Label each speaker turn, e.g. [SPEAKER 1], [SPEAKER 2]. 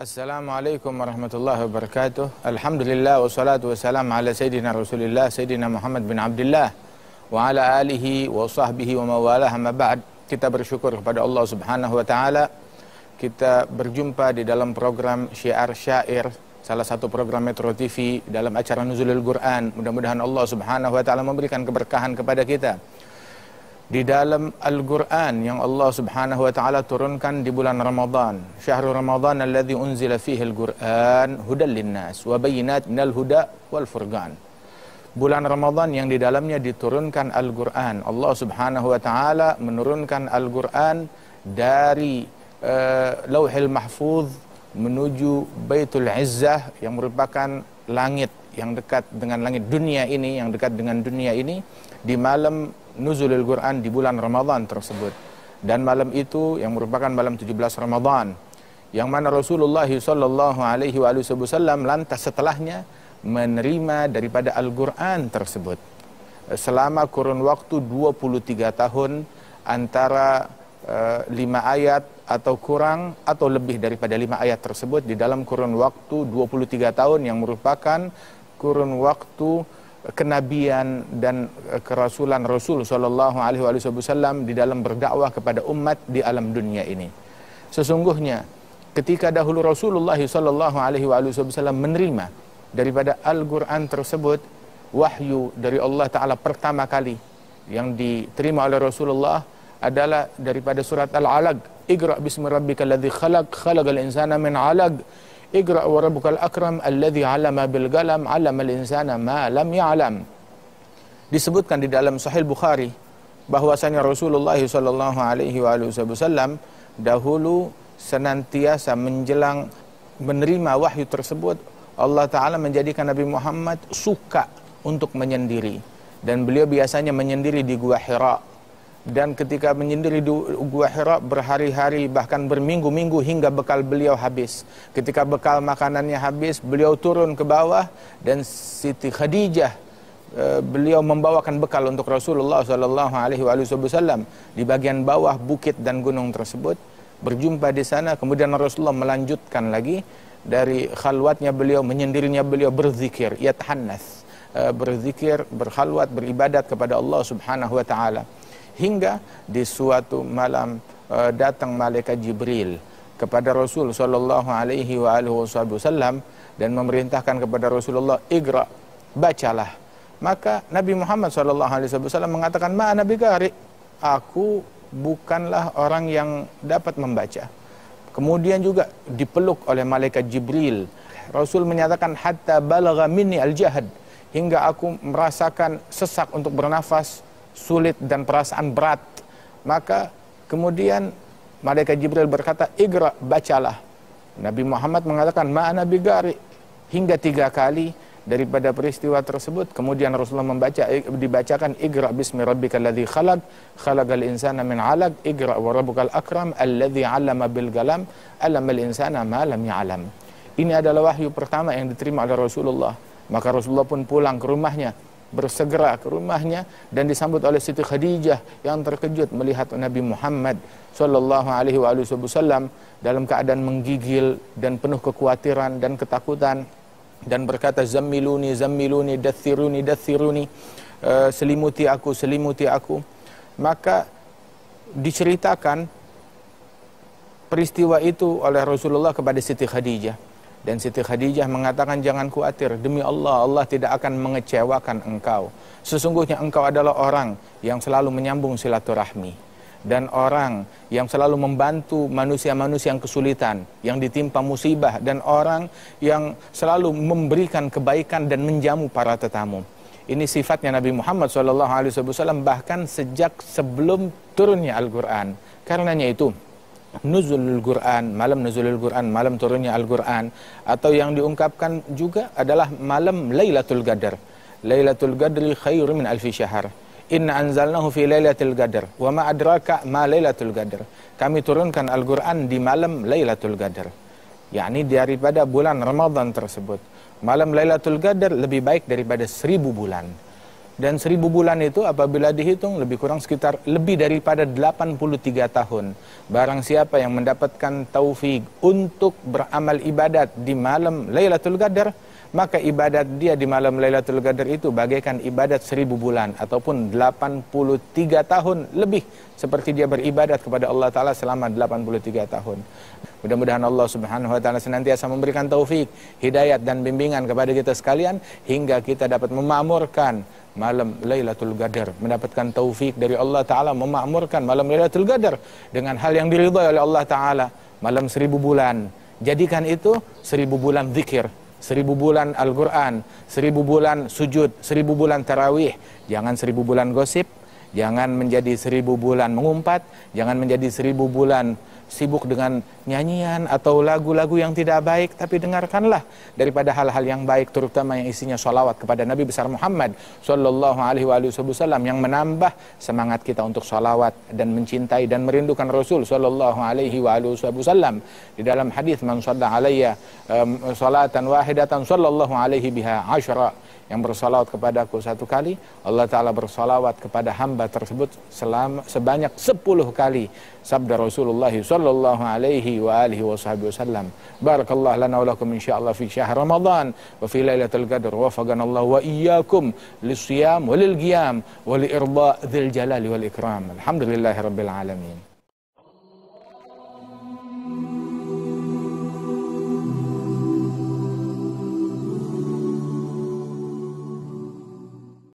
[SPEAKER 1] Assalamualaikum warahmatullahi wabarakatuh. Alhamdulillah wassalatu wassalam ala sayyidina Rasulillah sayyidina Muhammad bin Abdullah wa ala alihi wa sahbihi wa mawalah. Amma ba'd. Kita bersyukur kepada Allah Subhanahu wa taala. Kita berjumpa di dalam program Syiar Syair, salah satu program Metro TV dalam acara Nuzulul Quran. Mudah-mudahan Allah Subhanahu wa taala memberikan keberkahan kepada kita. Di dalam Al-Quran yang Allah Subhanahu wa ta'ala turunkan di bulan Ramadan. Syahrul Ramadan alladhi unzila fihi Al-Quran hudal linnas wa bayinat minal huda wal furqan. Bulan Ramadan yang di dalamnya diturunkan Al-Quran. Allah Subhanahu wa ta'ala menurunkan Al-Quran dari Lauhil Mahfuz menuju Baitul Izzah yang merupakan langit yang dekat dengan langit dunia ini, yang dekat dengan dunia ini di malam Nuzulul Quran di bulan Ramadan tersebut. Dan malam itu yang merupakan malam 17 Ramadan, yang mana Rasulullah sallallahu alaihi wasallam lantas setelahnya menerima daripada Al-Quran tersebut selama kurun waktu 23 tahun, antara 5 ayat atau kurang atau lebih daripada 5 ayat tersebut di dalam kurun waktu 23 tahun yang merupakan kurun waktu kenabian dan kerasulan Rasul sallallahu alaihi wasallam di dalam berdakwah kepada umat di alam dunia ini. Sesungguhnya ketika dahulu Rasulullah sallallahu alaihi wasallam menerima daripada Al-Quran tersebut, wahyu dari Allah Ta'ala pertama kali yang diterima oleh Rasulullah adalah daripada surat Al-Alaq. Iqra bismi rabbikal ladzi khalaq, khalaqal insana min 'alaq. Iqra wa rabbukal akram alladzi 'allama bil qalam 'allamal insana ma lam ya'lam. Disebutkan di dalam Sahih Bukhari bahwasanya Rasulullah sallallahu alaihi wasallam dahulu senantiasa menjelang menerima wahyu tersebut, Allah Ta'ala menjadikan Nabi Muhammad suka untuk menyendiri, dan beliau biasanya menyendiri di Gua Hira. Dan ketika menyendiri di Gua Hira berhari-hari bahkan berminggu-minggu hingga bekal beliau habis. Ketika bekal makanannya habis, beliau turun ke bawah dan Siti Khadijah beliau membawakan bekal untuk Rasulullah sallallahu alaihi wasallam di bagian bawah bukit dan gunung tersebut. Berjumpa di sana, kemudian Rasulullah melanjutkan lagi dari khalwatnya beliau, menyendirinya beliau berzikir, yatahannas, berzikir, berkhalwat, beribadat kepada Allah Subhanahu wa taala. Hingga di suatu malam datang malaikat Jibril kepada Rasul sallallahu alaihi wasallam dan memerintahkan kepada Rasulullah, "Iqra, bacalah." Maka Nabi Muhammad sallallahu alaihi wasallam mengatakan, "Ma ana biqari." Aku bukanlah orang yang dapat membaca. Kemudian juga dipeluk oleh malaikat Jibril. Rasul menyatakan, "Hatta balagha minni al-jahd." Hingga aku merasakan sesak untuk bernafas, sulit dan perasaan berat. Maka kemudian malaikat Jibril berkata, "Iqra, bacalah." Nabi Muhammad mengatakan, "Ma'ana bigari." Hingga 3 kali daripada peristiwa tersebut. Kemudian Rasulullah dibacakan, "Iqra bismi rabbikal ladzi khalaq, khalaqal insana min 'alaq, iqra wa rabbukal akram alladzi 'allama bil qalam, 'allamal insana ma lam ya'lam." Ini adalah wahyu pertama yang diterima oleh Rasulullah. Maka Rasulullah pun pulang ke rumahnya, bersegera ke rumahnya, dan disambut oleh Siti Khadijah yang terkejut melihat Nabi Muhammad sallallahu alaihi wasallam dalam keadaan menggigil dan penuh kekhawatiran dan ketakutan, dan berkata, "Zammiluni, zammiluni, dathiruni, dathiruni." Selimuti aku, selimuti aku. Maka diceritakan peristiwa itu oleh Rasulullah kepada Siti Khadijah. Dan Siti Khadijah mengatakan, "Jangan khawatir, demi Allah, Allah tidak akan mengecewakan engkau. Sesungguhnya engkau adalah orang yang selalu menyambung silaturahmi, dan orang yang selalu membantu manusia-manusia yang kesulitan, yang ditimpa musibah, dan orang yang selalu memberikan kebaikan dan menjamu para tetamu." Ini sifatnya Nabi Muhammad SAW bahkan sejak sebelum turunnya Al-Quran. Karenanya itu Nuzulul Quran, malam Nuzulul Quran, malam turunnya Al-Quran, atau yang diungkapkan juga adalah malam Lailatul Qadar. Lailatul Qadri khairum min alfi syahr. Inna anzalnahu fi Lailatul Qadar. Wa ma adraka ma Lailatul Qadar. Kami turunkan Al-Quran di malam Lailatul Qadar, yakni daripada bulan Ramadan tersebut. Malam Lailatul Qadar lebih baik daripada 1000 bulan. Dan 1000 bulan itu apabila dihitung lebih kurang sekitar lebih daripada 83 tahun. Barang siapa yang mendapatkan taufik untuk beramal ibadat di malam Lailatul Qadar, maka ibadat dia di malam Lailatul Qadar itu bagaikan ibadat 1000 bulan ataupun 83 tahun lebih, seperti dia beribadat kepada Allah Ta'ala selama 83 tahun. Mudah-mudahan Allah Subhanahu wa Ta'ala senantiasa memberikan taufik, hidayat dan bimbingan kepada kita sekalian hingga kita dapat memakmurkan malam Lailatul Qadar, mendapatkan taufik dari Allah Ta'ala memakmurkan malam Lailatul Qadar dengan hal yang diridhai oleh Allah Ta'ala. Malam 1000 bulan, jadikan itu 1000 bulan zikir, 1000 bulan Al-Quran, 1000 bulan sujud, 1000 bulan tarawih. Jangan 1000 bulan gosip, jangan menjadi 1000 bulan mengumpat, jangan menjadi 1000 bulan sibuk dengan nyanyian atau lagu-lagu yang tidak baik, tapi dengarkanlah daripada hal-hal yang baik, terutama yang isinya sholawat kepada Nabi besar Muhammad Sallallahu Alaihi Wasallam, yang menambah semangat kita untuk sholawat dan mencintai dan merindukan Rasul Sallallahu Alaihi Wasallam. Di dalam hadis, man shalla alayya salatan wahidatan sallallahu alaihi biha asyra, yang bersalawat kepadaku satu kali, Allah Ta'ala bersalawat kepada hamba tersebut sebanyak 10 kali. Sabda Rasulullah Sallallahu Alaihi Wasallam. Barakallah lana wa lakum insyaallah fi syahr Ramadan wa fi Lailatul Qadar, wa wafaqanallahu wa iyyakum lis-siyam wa lil-qiyam wa li irda dzil jalali wal ikram. Alhamdulillahirabbil alamin.